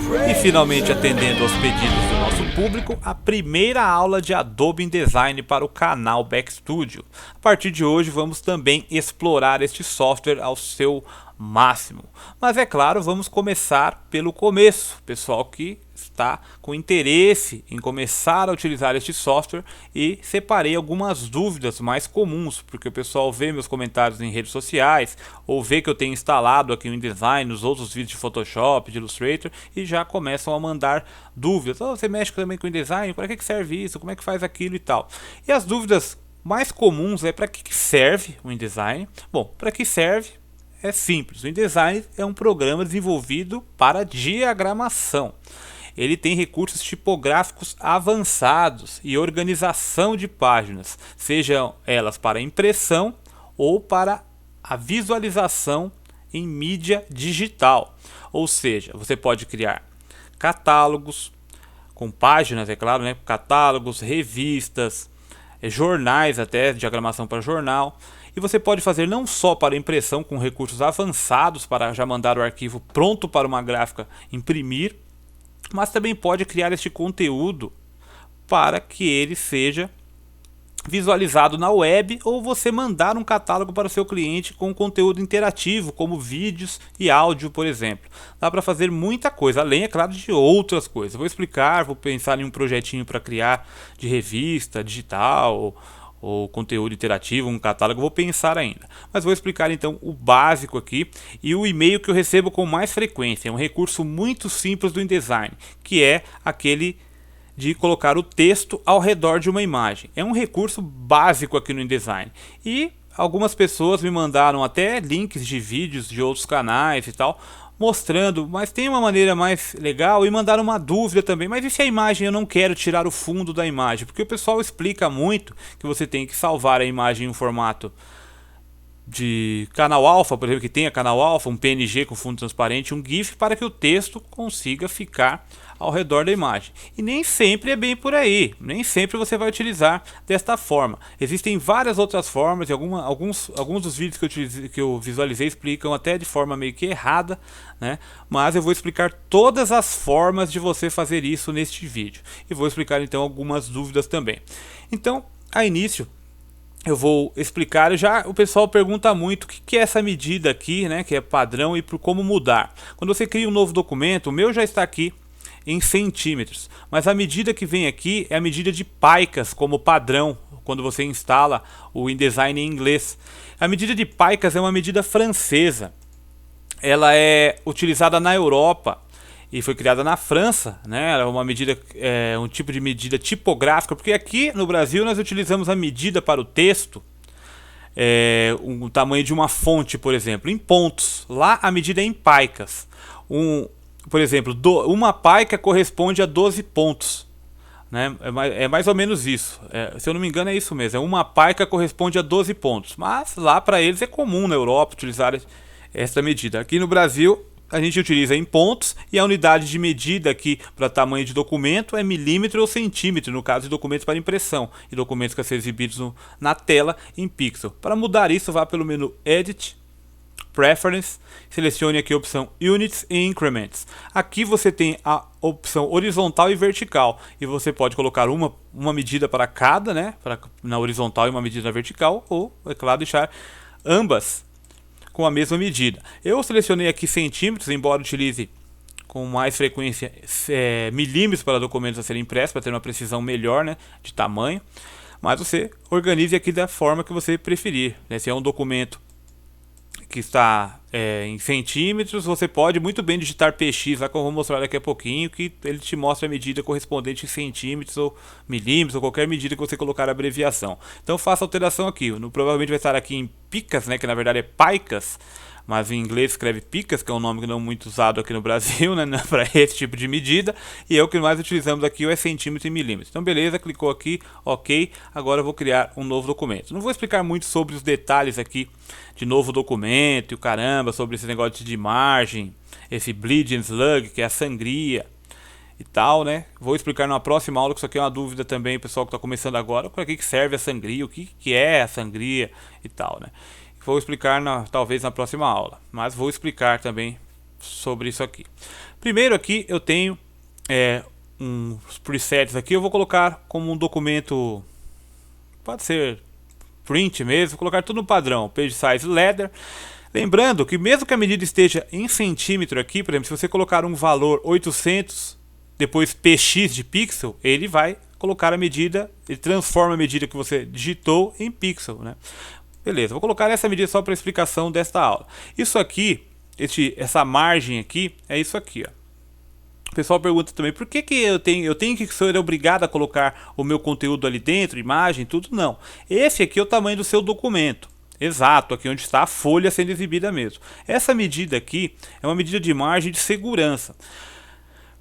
E finalmente atendendo aos pedidos do nosso público, a primeira aula de Adobe InDesign para o canal Back Studio. A partir de hoje vamos também explorar este software ao seu máximo. Mas é claro, vamos começar pelo começo. Pessoal que está com interesse em começar a utilizar este software, e separei algumas dúvidas mais comuns, porque o pessoal vê meus comentários em redes sociais ou vê que eu tenho instalado aqui o InDesign nos outros vídeos de Photoshop, de Illustrator, e já começam a mandar dúvidas. Você mexe também com o InDesign? Para que serve isso? Como é que faz aquilo e tal? E as dúvidas mais comuns é: para que serve o InDesign? Bom, para que serve? É simples. O InDesign é um programa desenvolvido para diagramação. Ele tem recursos tipográficos avançados e organização de páginas, sejam elas para impressão ou para a visualização em mídia digital. Ou seja, você pode criar catálogos com páginas, é claro, né? Catálogos, revistas, jornais, até diagramação para jornal. E você pode fazer não só para impressão com recursos avançados para já mandar o arquivo pronto para uma gráfica imprimir, mas também pode criar este conteúdo para que ele seja visualizado na web, ou você mandar um catálogo para o seu cliente com conteúdo interativo, como vídeos e áudio, por exemplo. Dá para fazer muita coisa, além, é claro, de outras coisas. Vou explicar, vou pensar em um projetinho para criar de revista digital ou conteúdo interativo, um catálogo, vou pensar ainda. Mas vou explicar então o básico aqui, e o e-mail que eu recebo com mais frequência. É um recurso muito simples do InDesign, que é aquele de colocar o texto ao redor de uma imagem. É um recurso básico aqui no InDesign. E algumas pessoas me mandaram até links de vídeos de outros canais e tal, mostrando, mas tem uma maneira mais legal, e mandaram uma dúvida também: mas e se a imagem eu não quero tirar o fundo da imagem? Porque o pessoal explica muito que você tem que salvar a imagem em um formato de canal alfa, por exemplo, que tenha canal alfa, um PNG com fundo transparente, um GIF, para que o texto consiga ficar ao redor da imagem. E nem sempre é bem por aí, nem sempre você vai utilizar desta forma. Existem várias outras formas, e alguns dos vídeos que eu visualizei explicam até de forma meio que errada, né? Mas eu vou explicar todas as formas de você fazer isso neste vídeo, e vou explicar então algumas dúvidas também. Então, a início, eu vou explicar. Já o pessoal pergunta muito o que é essa medida aqui, né, que é padrão, e por como mudar. Quando você cria um novo documento, o meu já está aqui em centímetros, mas a medida que vem aqui é a medida de picas como padrão quando você instala o InDesign em inglês. A medida de picas é uma medida francesa. Ela é utilizada na Europa e foi criada na França, né? Era uma medida, um tipo de medida tipográfica, porque aqui no Brasil nós utilizamos a medida para o texto, um tamanho de uma fonte, por exemplo, em pontos. Lá a medida é em picas. Por exemplo, uma pica corresponde a 12 pontos, né? É mais ou menos isso. Se eu não me engano é isso mesmo. Uma pica corresponde a 12 pontos. Mas lá para eles é comum na Europa utilizar essa medida. Aqui no Brasil a gente utiliza em pontos, e a unidade de medida aqui para tamanho de documento é milímetro ou centímetro, no caso de documentos para impressão e documentos que são exibidos na tela em pixel. Para mudar isso, vá pelo menu Edit, Preference, selecione aqui a opção Units e Increments. Aqui você tem a opção horizontal e vertical, e você pode colocar uma medida para cada, né, na horizontal, e uma medida na vertical, ou, é claro, deixar ambas com a mesma medida. Eu selecionei aqui centímetros, embora utilize com mais frequência milímetros para documentos a serem impressos, para ter uma precisão melhor, né, de tamanho. Mas você organize aqui da forma que você preferir, né? Se é um documento que está em centímetros, você pode muito bem digitar PX, lá que eu vou mostrar daqui a pouquinho, que ele te mostra a medida correspondente em centímetros ou milímetros, ou qualquer medida que você colocar a abreviação. Então faça alteração aqui. Provavelmente vai estar aqui em picas, né, que na verdade é picas, mas em inglês escreve picas, que é um nome não muito usado aqui no Brasil, né, para esse tipo de medida, e é o que mais utilizamos aqui, é centímetro e milímetro. Então beleza, clicou aqui, ok, agora eu vou criar um novo documento. Não vou explicar muito sobre os detalhes aqui de novo documento e o caramba, sobre esse negócio de margem, esse bleeding slug, que é a sangria e tal, né? Vou explicar numa próxima aula, que isso aqui é uma dúvida também, pessoal que está começando agora: para que serve a sangria, o que é a sangria e tal, né? Vou explicar talvez na próxima aula, mas vou explicar também sobre isso aqui. Primeiro aqui eu tenho uns presets aqui, eu vou colocar como um documento, pode ser print mesmo, vou colocar tudo no padrão, page size leather. Lembrando que mesmo que a medida esteja em centímetro aqui, por exemplo, se você colocar um valor 800, depois px de pixel, ele vai colocar a medida, ele transforma a medida que você digitou em pixel, né? Beleza, vou colocar essa medida só para explicação desta aula. Isso aqui, essa margem aqui, é isso aqui, ó. O pessoal pergunta também, por que eu tenho que ser obrigado a colocar o meu conteúdo ali dentro, imagem, tudo? Não. Esse aqui é o tamanho do seu documento. Exato, aqui onde está a folha sendo exibida mesmo. Essa medida aqui é uma medida de margem de segurança.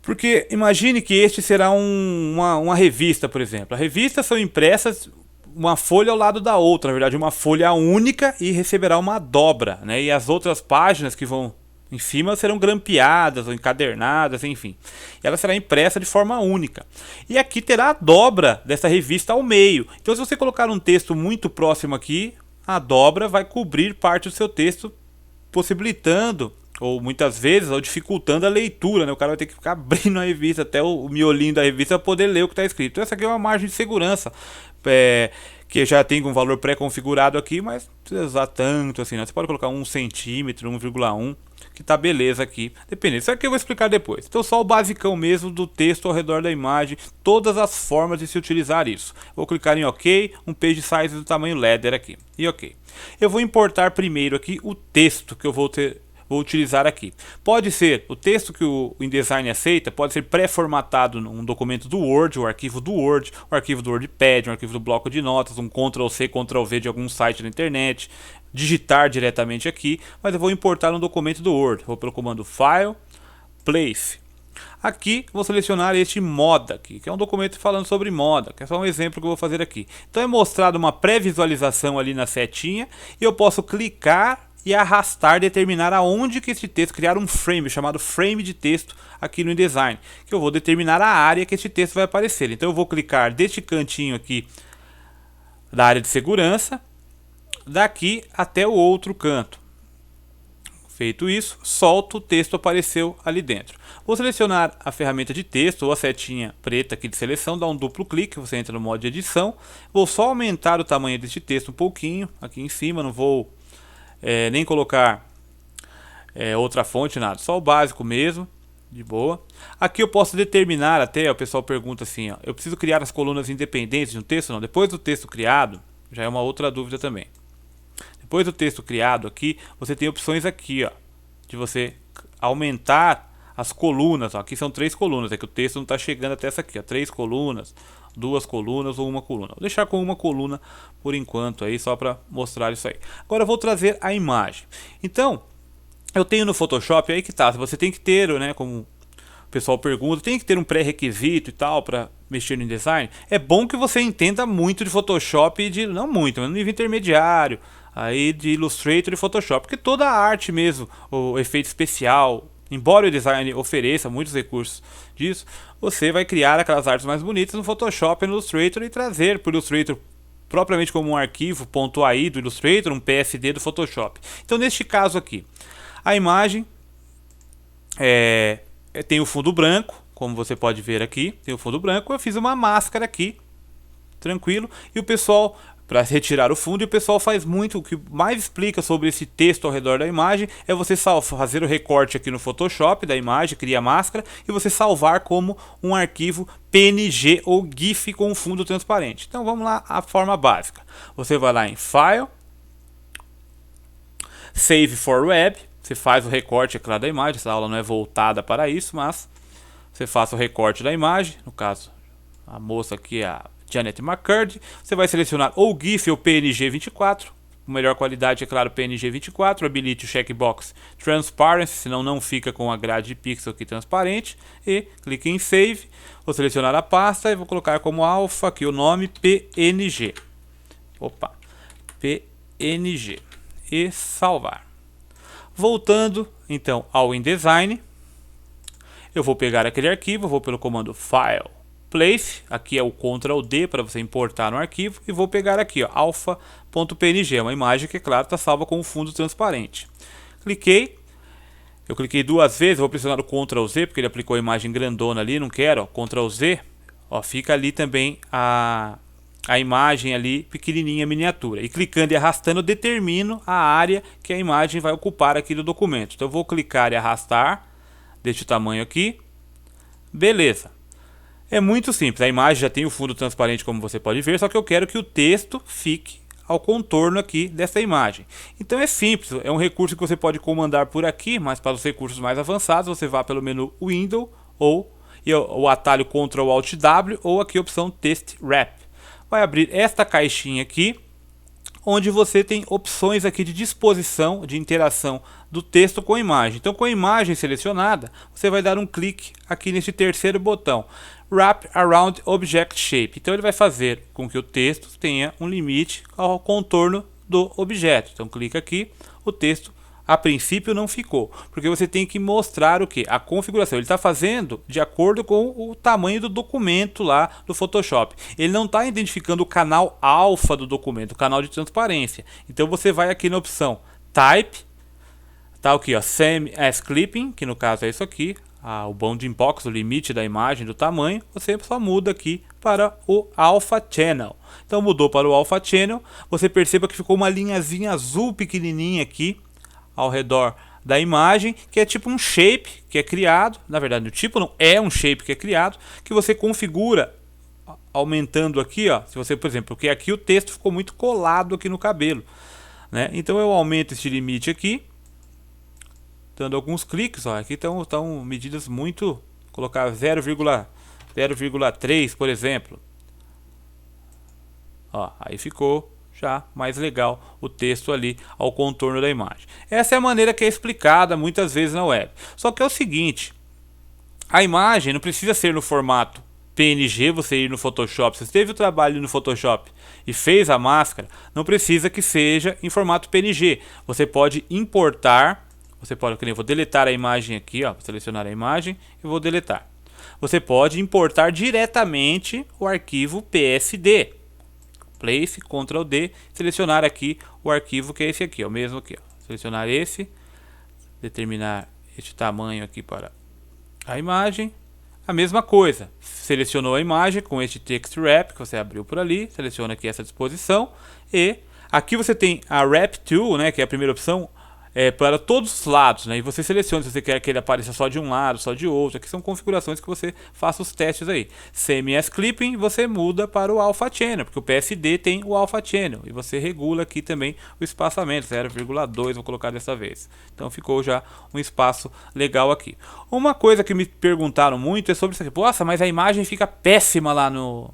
Porque imagine que este será uma revista, por exemplo. As revistas são impressas uma folha ao lado da outra, na verdade uma folha única, e receberá uma dobra, né? E as outras páginas que vão em cima serão grampeadas ou encadernadas, enfim. E ela será impressa de forma única. E aqui terá a dobra dessa revista ao meio. Então se você colocar um texto muito próximo aqui, a dobra vai cobrir parte do seu texto, possibilitando, ou muitas vezes, ou dificultando a leitura, né? O cara vai ter que ficar abrindo a revista, até o miolinho da revista, para poder ler o que está escrito. Então essa aqui é uma margem de segurança, que já tem um valor pré-configurado aqui, mas não precisa usar tanto assim, né? Você pode colocar 1 centímetro, 1,1, que tá beleza aqui, dependendo. Isso aqui eu vou explicar depois. Então só o basicão mesmo do texto ao redor da imagem, todas as formas de se utilizar isso. Vou clicar em OK, um page size do tamanho leather aqui, e OK. Eu vou importar primeiro aqui o texto que eu vou utilizar aqui. Pode ser o texto que o InDesign aceita, pode ser pré-formatado num documento do Word, o arquivo do Word, o arquivo do WordPad, o arquivo do bloco de notas, um Ctrl+C, Ctrl+V de algum site na internet, digitar diretamente aqui, mas eu vou importar um documento do Word. Vou pelo comando File, Place. Aqui vou selecionar este moda aqui, que é um documento falando sobre moda, que é só um exemplo que eu vou fazer aqui. Então é mostrado uma pré-visualização ali na setinha, e eu posso clicar e arrastar, determinar aonde que esse texto, criar um frame, chamado frame de texto aqui no InDesign, que eu vou determinar a área que esse texto vai aparecer. Então eu vou clicar deste cantinho aqui da área de segurança, daqui até o outro canto. Feito isso, solto, o texto apareceu ali dentro. Vou selecionar a ferramenta de texto ou a setinha preta aqui de seleção, dá um duplo clique, você entra no modo de edição. Vou só aumentar o tamanho deste texto um pouquinho, aqui em cima, não vou nem colocar outra fonte, nada, só o básico mesmo, de boa. Aqui eu posso determinar até, o pessoal pergunta assim, ó, eu preciso criar as colunas independentes de um texto? Não, depois do texto criado, já é uma outra dúvida também. Depois do texto criado aqui, você tem opções aqui, ó, de você aumentar as colunas, ó. Aqui são 3 colunas, é que o texto não está chegando até essa aqui, ó, 3 colunas, 2 colunas ou 1 coluna. Vou deixar com 1 coluna por enquanto aí, só para mostrar isso aí. Agora eu vou trazer a imagem. Então, eu tenho no Photoshop, aí que tá, você tem que ter, né, como o pessoal pergunta, tem que ter um pré-requisito e tal para mexer no InDesign. É bom que você entenda muito de Photoshop, não muito, mas no nível intermediário, aí de Illustrator e Photoshop, porque toda a arte mesmo, o efeito especial, embora o design ofereça muitos recursos disso, você vai criar aquelas artes mais bonitas no Photoshop e no Illustrator e trazer para o Illustrator propriamente como um arquivo .ai do Illustrator, um PSD do Photoshop. Então neste caso aqui, a imagem tem o fundo branco, como você pode ver aqui, tem o fundo branco, eu fiz uma máscara aqui, tranquilo, e o pessoal, para retirar o fundo, e o pessoal faz muito, o que mais explica sobre esse texto ao redor da imagem é você fazer o recorte aqui no Photoshop da imagem, cria a máscara, e você salvar como um arquivo PNG ou GIF com um fundo transparente. Então vamos lá, a forma básica. Você vai lá em File, Save for Web, você faz o recorte, é claro, da imagem, essa aula não é voltada para isso, mas você faz o recorte da imagem, no caso, a moça aqui é a Janet McCurdy. Você vai selecionar ou GIF ou PNG 24, com melhor qualidade, é claro, PNG 24, habilite o checkbox Transparency, senão não fica com a grade de pixel aqui transparente, e clique em Save, vou selecionar a pasta e vou colocar como alfa aqui o nome PNG, PNG, e salvar. Voltando então ao InDesign, eu vou pegar aquele arquivo, vou pelo comando File, Place, aqui é o Ctrl D para você importar no arquivo, e vou pegar aqui, ó, alpha.png, é uma imagem que, é claro, está salva com um fundo transparente. Cliquei, Eu cliquei duas vezes, vou pressionar o Ctrl Z, porque ele aplicou a imagem grandona ali, não quero, ó, Ctrl Z, ó, fica ali também a imagem ali pequenininha, miniatura. E clicando e arrastando eu determino a área que a imagem vai ocupar aqui do documento. Então eu vou clicar e arrastar, deste tamanho aqui, beleza. É muito simples, a imagem já tem o fundo transparente como você pode ver, só que eu quero que o texto fique ao contorno aqui dessa imagem. Então é simples, é um recurso que você pode comandar por aqui, mas para os recursos mais avançados você vai pelo menu Window ou o atalho Ctrl Alt W ou aqui a opção Text Wrap. Vai abrir esta caixinha aqui, onde você tem opções aqui de disposição, de interação do texto com a imagem. Então com a imagem selecionada, você vai dar um clique aqui nesse terceiro botão, Wrap Around Object Shape. Então ele vai fazer com que o texto tenha um limite ao contorno do objeto. Então clica aqui, o texto a princípio não ficou, porque você tem que mostrar o que? A configuração. Ele está fazendo de acordo com o tamanho do documento lá do Photoshop. Ele não está identificando o canal alfa do documento, o canal de transparência. Então você vai aqui na opção Type, tá aqui ó, Same as Clipping, que no caso é isso aqui, o bounding box, o limite da imagem, do tamanho, você só muda aqui para o Alpha Channel. Então mudou para o Alpha Channel, você perceba que ficou uma linhazinha azul pequenininha aqui, ao redor da imagem, que é tipo um shape que é criado, na verdade o tipo não é um shape que é criado, que você configura aumentando aqui, ó, se você, por exemplo, porque aqui o texto ficou muito colado aqui no cabelo, né? Então eu aumento este limite aqui, dando alguns cliques, ó, aqui estão medidas muito, vou colocar 0,3, por exemplo, ó, aí ficou já mais legal o texto ali ao contorno da imagem. Essa é a maneira que é explicada muitas vezes na web. Só que é o seguinte, a imagem não precisa ser no formato PNG, você ir no Photoshop. Se você teve o trabalho no Photoshop e fez a máscara, não precisa que seja em formato PNG. Você pode importar, eu vou deletar a imagem aqui, ó, vou selecionar a imagem e vou deletar. Você pode importar diretamente o arquivo PSD. Place, Ctrl D, selecionar aqui o arquivo que é esse aqui, o mesmo aqui, ó. Selecionar esse, determinar este tamanho aqui para a imagem, a mesma coisa, selecionou a imagem com este Text Wrap que você abriu por ali, seleciona aqui essa disposição e aqui você tem a Wrap Tool, né, que é a primeira opção, para todos os lados, né? E você seleciona se você quer que ele apareça só de um lado, só de outro. Aqui são configurações que você faça os testes aí. Semi as Clipping você muda para o Alpha Channel, porque o PSD tem o Alpha Channel. E você regula aqui também o espaçamento, 0,2 vou colocar dessa vez. Então ficou já um espaço legal aqui. Uma coisa que me perguntaram muito é sobre isso aqui. Nossa, mas a imagem fica péssima lá no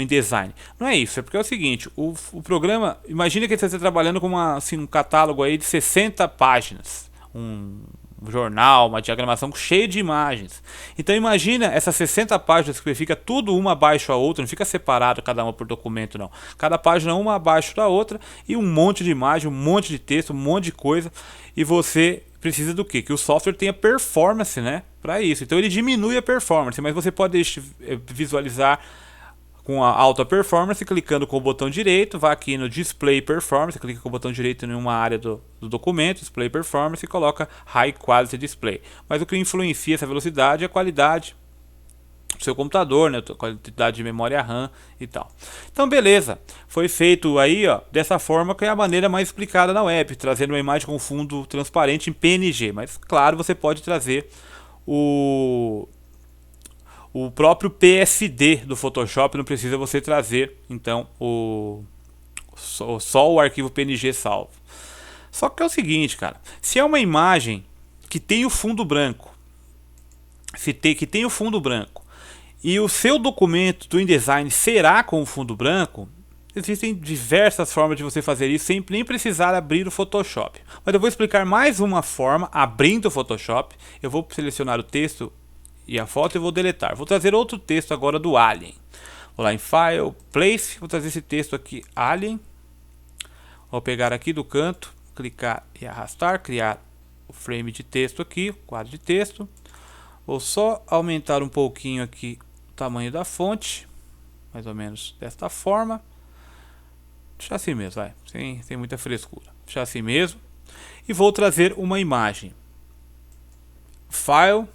InDesign. Não é isso, é porque é o seguinte, o programa, imagina que você está trabalhando com um catálogo aí de 60 páginas, um jornal, uma diagramação cheia de imagens. Então imagina essas 60 páginas que fica tudo uma abaixo da outra, não fica separado cada uma por documento não. Cada página uma abaixo da outra e um monte de imagem, um monte de texto, um monte de coisa. E você precisa do quê? Que o software tenha performance, né? Para isso. Então ele diminui a performance, mas você pode visualizar com a alta performance, clicando com o botão direito, vai aqui no Display Performance, clica com o botão direito em uma área do documento, Display Performance e coloca High Quality Display. Mas o que influencia essa velocidade é a qualidade do seu computador, né, a quantidade de memória RAM e tal. Então beleza, foi feito aí ó, dessa forma que é a maneira mais explicada na web, trazendo uma imagem com fundo transparente em PNG, mas claro você pode trazer o próprio PSD do Photoshop, não precisa você trazer então só o arquivo PNG salvo. Só que é o seguinte, cara, se é uma imagem que tem o fundo branco, que tem o fundo branco e o seu documento do InDesign será com o fundo branco, existem diversas formas de você fazer isso sem nem precisar abrir o Photoshop. Mas eu vou explicar mais uma forma abrindo o Photoshop. Eu vou selecionar o texto e a foto eu vou deletar. Vou trazer outro texto agora do Alien. Vou lá em File, Place, vou trazer esse texto aqui, Alien. Vou pegar aqui do canto, clicar e arrastar, criar o frame de texto aqui, o quadro de texto. Vou só aumentar um pouquinho aqui o tamanho da fonte, mais ou menos desta forma. Deixar assim mesmo, vai, sem muita frescura. Deixar assim mesmo. E vou trazer uma imagem. File,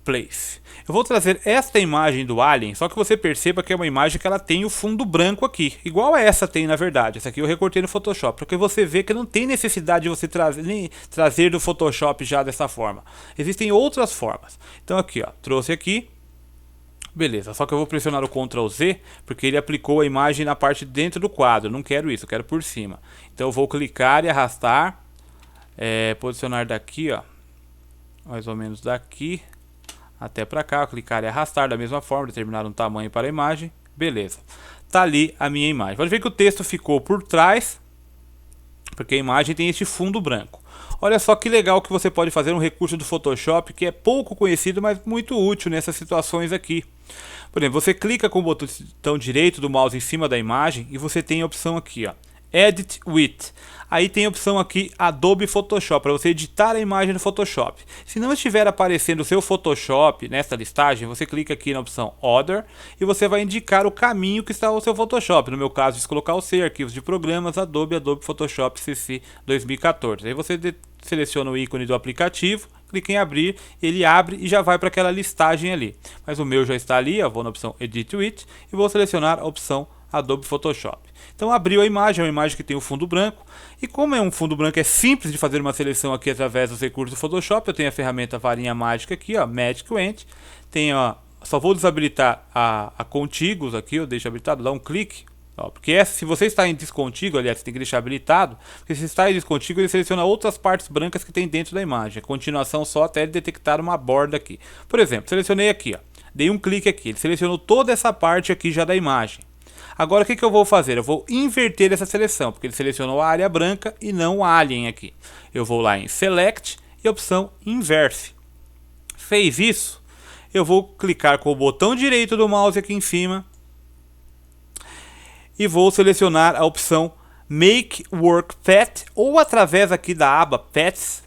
Place. Eu vou trazer esta imagem do Alien, só que você perceba que é uma imagem que ela tem o fundo branco aqui, igual a essa tem na verdade. Essa aqui eu recortei no Photoshop, porque você vê que não tem necessidade de você trazer do Photoshop já dessa forma. Existem outras formas. Então aqui, ó, trouxe aqui. Beleza, só que eu vou pressionar o Ctrl Z, porque ele aplicou a imagem na parte de dentro do quadro. Não quero isso, eu quero por cima. Então eu vou clicar e arrastar, posicionar daqui, ó, mais ou menos daqui até para cá, clicar e arrastar da mesma forma, determinar um tamanho para a imagem, beleza. Tá ali a minha imagem. Pode ver que o texto ficou por trás, porque a imagem tem este fundo branco. Olha só que legal que você pode fazer um recurso do Photoshop que é pouco conhecido, mas muito útil nessas situações aqui. Por exemplo, você clica com o botão direito do mouse em cima da imagem e você tem a opção aqui, ó, Edit With. Aí tem a opção aqui Adobe Photoshop, para você editar a imagem no Photoshop. Se não estiver aparecendo o seu Photoshop nesta listagem, você clica aqui na opção Other e você vai indicar o caminho que está o seu Photoshop. No meu caso, se colocar o C, arquivos de programas, Adobe Photoshop CC 2014. Aí você seleciona o ícone do aplicativo, clica em abrir, ele abre e já vai para aquela listagem ali. Mas o meu já está ali, eu vou na opção Edit With e vou selecionar a opção Adobe Photoshop. Então abriu a imagem, é uma imagem que tem o fundo branco. E como é um fundo branco, é simples de fazer uma seleção aqui através dos recursos do Photoshop. Eu tenho a ferramenta varinha mágica aqui, ó, Magic Wand. Tenho, ó, só vou desabilitar a contíguos aqui, eu deixo habilitado, dá um clique. Ó, porque se você está em descontíguo, aliás, você tem que deixar habilitado, porque se está em descontíguo, ele seleciona outras partes brancas que tem dentro da imagem. A continuação só até ele detectar uma borda aqui. Por exemplo, selecionei aqui, ó, dei um clique aqui, ele selecionou toda essa parte aqui já da imagem. Agora o que eu vou fazer? Eu vou inverter essa seleção, porque ele selecionou a área branca e não o Alien aqui. Eu vou lá em Select e opção Inverse. Fez isso, eu vou clicar com o botão direito do mouse aqui em cima e vou selecionar a opção Make Work Path, ou através aqui da aba Paths,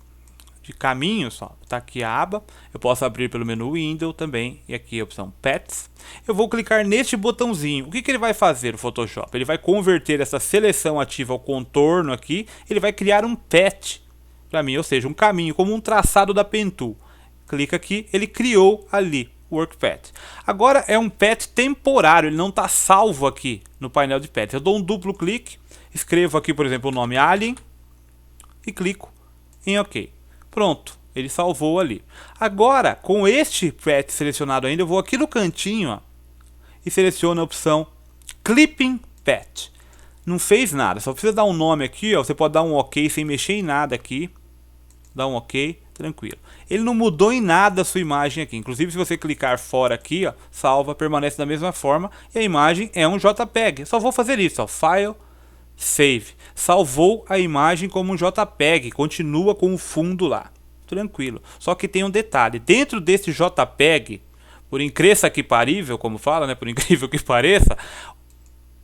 de caminhos, ó, tá aqui a aba, eu posso abrir pelo menu Window também, e aqui a opção Paths. Eu vou clicar neste botãozinho. O que ele vai fazer, o Photoshop? Ele vai converter essa seleção ativa ao contorno aqui, ele vai criar um path para mim, ou seja, um caminho, como um traçado da Pen Tool. Clica aqui, ele criou ali o Work Path. Agora é um path temporário, ele não está salvo aqui no painel de path. Eu dou um duplo clique, escrevo aqui, por exemplo, o nome Alien e clico em OK. Pronto, ele salvou ali. Agora, com este path selecionado ainda, eu vou aqui no cantinho, ó, e seleciono a opção Clipping Path. Não fez nada, só precisa dar um nome aqui, ó, você pode dar um OK sem mexer em nada aqui. Dá um OK, tranquilo. Ele não mudou em nada a sua imagem aqui. Inclusive, se você clicar fora aqui, ó, salva, permanece da mesma forma. E a imagem é um JPEG. Só vou fazer isso, ó, File, Save. Salvou a imagem como um JPEG, continua com o fundo lá. Tranquilo. Só que tem um detalhe. Dentro desse JPEG, por incrível que parível, como fala, né? Por incrível que pareça,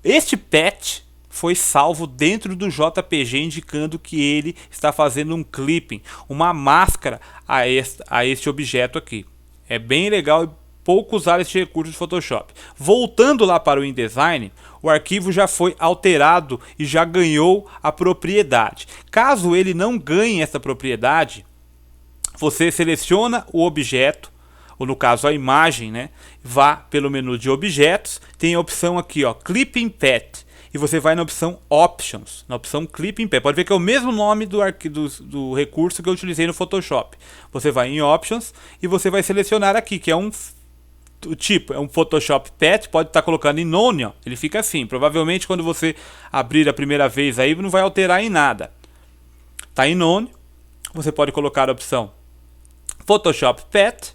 este patch foi salvo dentro do JPG, indicando que ele está fazendo um clipping, uma máscara a este objeto aqui. É bem legal e pouco usar este recurso de Photoshop. Voltando lá para o InDesign, o arquivo já foi alterado e já ganhou a propriedade. Caso ele não ganhe essa propriedade, você seleciona o objeto, ou no caso a imagem, né? Vá pelo menu de objetos, tem a opção aqui, ó, Clipping Path. E você vai na opção Options, na opção Clipping Path. Pode ver que é o mesmo nome do recurso que eu utilizei no Photoshop. Você vai em Options e você vai selecionar aqui, que é um tipo, é um Photoshop Path, pode estar colocando em None, ó, ele fica assim. Provavelmente quando você abrir a primeira vez aí não vai alterar em nada. Tá em None, você pode colocar a opção Photoshop Path.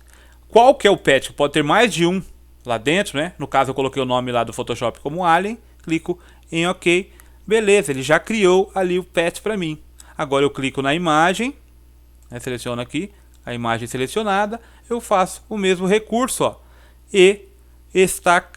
Qual que é o path? Pode ter mais de um lá dentro, né? No caso eu coloquei o nome lá do Photoshop como Alien, clico em OK, beleza, ele já criou ali o path para mim. Agora eu clico na imagem, né, seleciono aqui a imagem selecionada, eu faço o mesmo recurso, ó, e está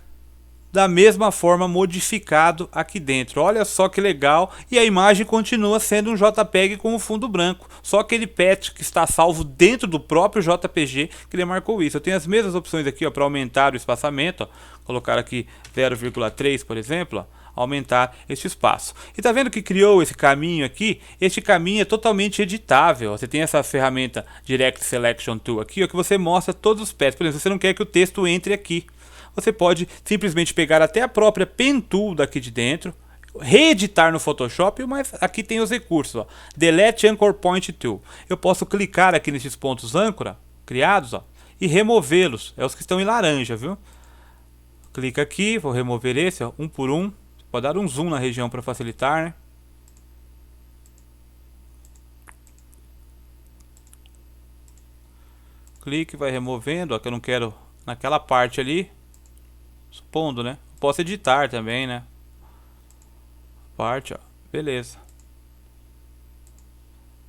da mesma forma modificado aqui dentro. Olha só que legal, e a imagem continua sendo um JPEG com o fundo branco, só aquele path que está salvo dentro do próprio JPG que ele marcou isso. Eu tenho as mesmas opções aqui para aumentar o espaçamento, ó, colocar aqui 0,3 por exemplo, ó, aumentar este espaço. E tá vendo que criou esse caminho aqui? Este caminho é totalmente editável. Você tem essa ferramenta Direct Selection Tool aqui, ó, que você mostra todos os paths. Por exemplo, se você não quer que o texto entre aqui, você pode simplesmente pegar até a própria Pen Tool daqui de dentro, reeditar no Photoshop, mas aqui tem os recursos, ó. Delete Anchor Point Tool. Eu posso clicar aqui nesses pontos âncora criados, ó, e removê-los. É os que estão em laranja, viu? Clica aqui, vou remover esse, ó, um por um. Pode dar um zoom na região para facilitar, né? Clique, vai removendo, ó, que eu não quero naquela parte ali. Supondo, né? Posso editar também, né? Parte, ó. Beleza.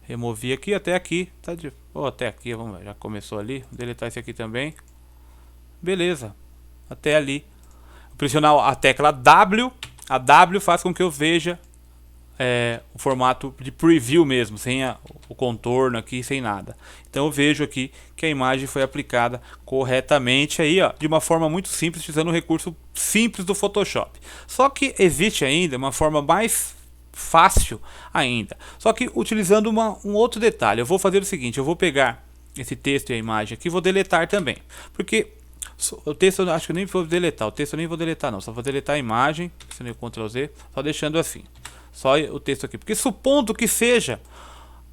Removi aqui até aqui. Tá de... oh, até aqui, vamos ver. Já começou ali. Vou deletar esse aqui também. Beleza. Até ali. Vou pressionar a tecla W. A W faz com que eu veja o formato de preview mesmo, sem o contorno aqui, sem nada. Então eu vejo aqui que a imagem foi aplicada corretamente aí, ó, de uma forma muito simples, utilizando o recurso simples do Photoshop. Só que existe ainda uma forma mais fácil ainda, só que utilizando um outro detalhe. Eu vou fazer o seguinte, eu vou pegar esse texto e a imagem aqui e vou deletar também, porque o texto eu acho que eu nem vou deletar, o texto eu nem vou deletar não, só vou deletar a imagem, pressionei o Ctrl Z, só deixando assim. Só o texto aqui, porque supondo que seja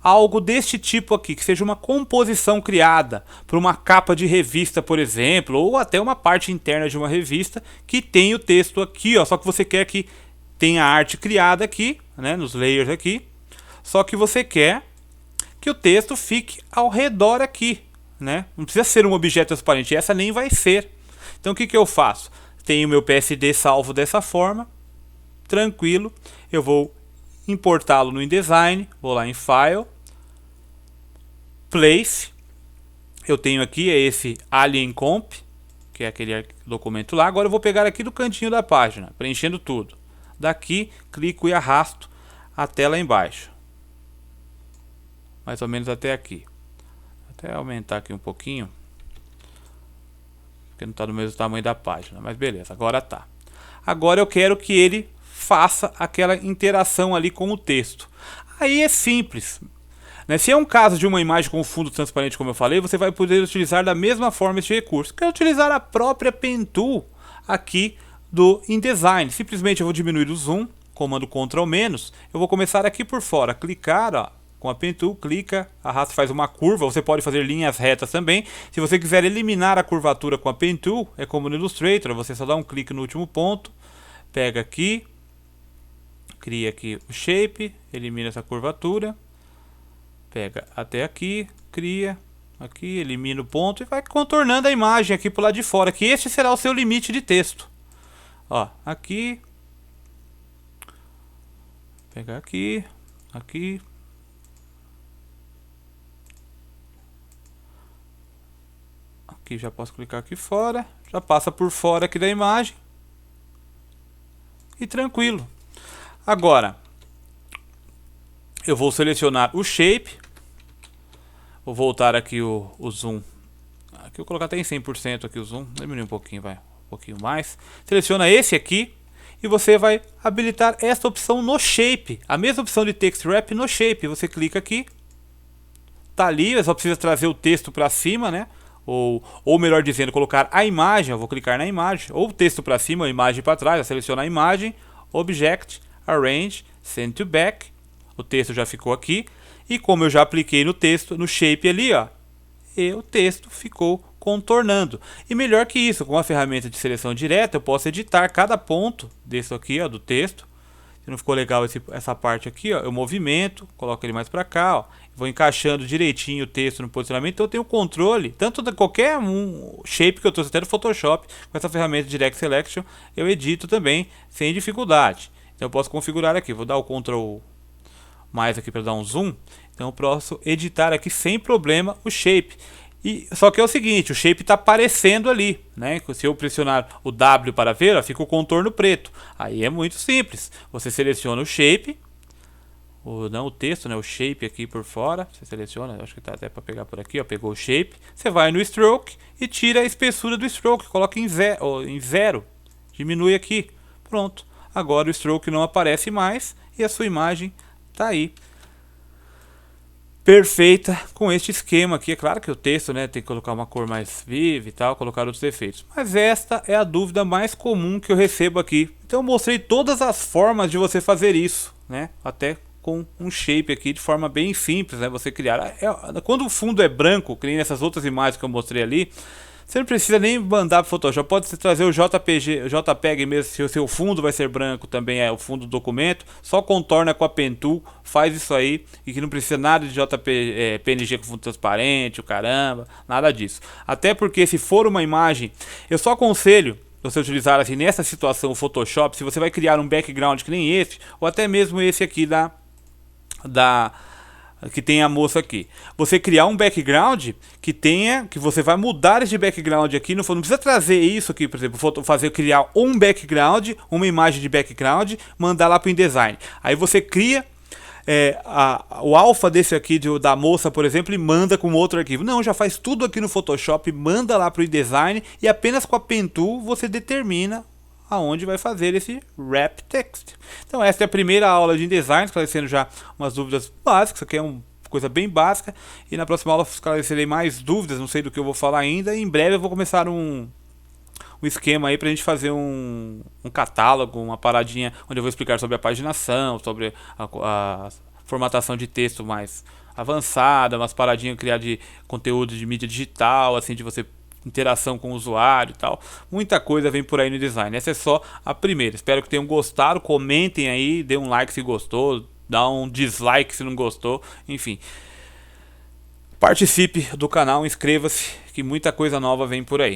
algo deste tipo aqui, que seja uma composição criada por uma capa de revista, por exemplo, ou até uma parte interna de uma revista que tem o texto aqui, ó, só que você quer que tenha a arte criada aqui, né, nos layers aqui, só que você quer que o texto fique ao redor aqui, né? Não precisa ser um objeto transparente, essa nem vai ser. Então o que que eu faço? Tenho o meu PSD salvo dessa forma, tranquilo, eu vou importá-lo no InDesign, vou lá em File, Place, eu tenho aqui esse Alien Comp, que é aquele documento lá. Agora eu vou pegar aqui do cantinho da página, preenchendo tudo. Daqui, clico e arrasto até lá embaixo, mais ou menos até aqui. Até aumentar aqui um pouquinho, porque não está do mesmo tamanho da página, mas beleza, agora tá. Agora eu quero que ele faça aquela interação ali com o texto. Aí é simples, né? Se é um caso de uma imagem com fundo transparente, como eu falei, você vai poder utilizar da mesma forma esse recurso, que é utilizar a própria Pen Tool aqui do InDesign. Simplesmente eu vou diminuir o zoom, comando Ctrl menos, eu vou começar aqui por fora, clicar, ó, com a Pen Tool, clica, arrasta, faz uma curva. Você pode fazer linhas retas também. Se você quiser eliminar a curvatura com a Pen Tool, é como no Illustrator, você só dá um clique no último ponto, pega aqui, cria aqui o shape, elimina essa curvatura, pega até aqui, cria aqui, elimina o ponto e vai contornando a imagem aqui pro lado de fora, que este será o seu limite de texto. Ó, aqui, pegar aqui, aqui, aqui já posso clicar aqui fora, já passa por fora aqui da imagem e tranquilo. Agora, eu vou selecionar o shape, vou voltar aqui o zoom, aqui eu vou colocar até em 100% aqui o zoom, diminuir um pouquinho, vai, um pouquinho mais. Seleciona esse aqui e você vai habilitar esta opção no shape, a mesma opção de text wrap no shape. Você clica aqui, tá ali, só precisa trazer o texto para cima, né? Ou melhor dizendo, colocar a imagem. Eu vou clicar na imagem, ou o texto para cima, a imagem para trás. Eu seleciono a imagem, Object, Arrange, Send to Back. O texto já ficou aqui. E como eu já apliquei no texto, no shape ali, ó, e o texto ficou contornando. E melhor que isso, com a ferramenta de seleção direta, eu posso editar cada ponto desse aqui, ó, do texto. Se não ficou legal essa parte aqui, ó, eu movimento, coloco ele mais para cá, ó, vou encaixando direitinho o texto no posicionamento. Então eu tenho controle, tanto de qualquer shape que eu trouxe até no Photoshop, com essa ferramenta de Direct Selection, eu edito também sem dificuldade. Então eu posso configurar aqui, vou dar o Ctrl mais aqui para dar um zoom. Então eu posso editar aqui sem problema o shape. Só que é o seguinte, o shape está aparecendo ali, né? Se eu pressionar o W para ver, ó, fica o contorno preto. Aí é muito simples. Você seleciona o shape, não o texto, né? O shape aqui por fora. Você seleciona, acho que tá até para pegar por aqui, ó. Pegou o shape. Você vai no stroke e tira a espessura do stroke. Coloca em zero, diminui aqui. Pronto. agora o stroke não aparece mais e a sua imagem tá aí perfeita com este esquema aqui. É claro que o texto, né, tem que colocar uma cor mais viva e tal, colocar outros efeitos. Mas esta é a dúvida mais comum que eu recebo aqui. Então eu mostrei todas as formas de você fazer isso, né? Até com um shape aqui de forma bem simples, né? Você criar. Quando o fundo é branco, que nem nessas outras imagens que eu mostrei ali, você não precisa nem mandar para o Photoshop, pode trazer o JPEG mesmo, se o seu fundo vai ser branco, também é o fundo do documento, só contorna com a Pen Tool, faz isso aí, e que não precisa nada de PNG com fundo transparente, o caramba, nada disso. Até porque se for uma imagem, eu só aconselho você utilizar assim, nessa situação o Photoshop, se você vai criar um background que nem esse, ou até mesmo esse aqui que tem a moça aqui. Você criar um background que você vai mudar esse background aqui, não precisa trazer isso aqui, por exemplo, criar um background, uma imagem de background, mandar lá para o InDesign. Aí você cria o alfa desse aqui da moça, por exemplo, e manda com outro arquivo. Não, já faz tudo aqui no Photoshop, manda lá para o InDesign e apenas com a Pen Tool você determina aonde vai fazer esse wrap text. Então essa é a primeira aula de InDesign, esclarecendo já umas dúvidas básicas. Isso aqui é uma coisa bem básica, e na próxima aula esclarecerei mais dúvidas, não sei do que eu vou falar ainda, e em breve eu vou começar um esquema aí pra gente fazer um catálogo, uma paradinha onde eu vou explicar sobre a paginação, sobre a formatação de texto mais avançada, umas paradinhas criar de conteúdo de mídia digital, assim, de você interação com o usuário e tal. Muita coisa vem por aí no design. Essa é só a primeira. Espero que tenham gostado. Comentem aí, dê um like se gostou, dá um dislike se não gostou. Enfim, participe do canal, inscreva-se que muita coisa nova vem por aí.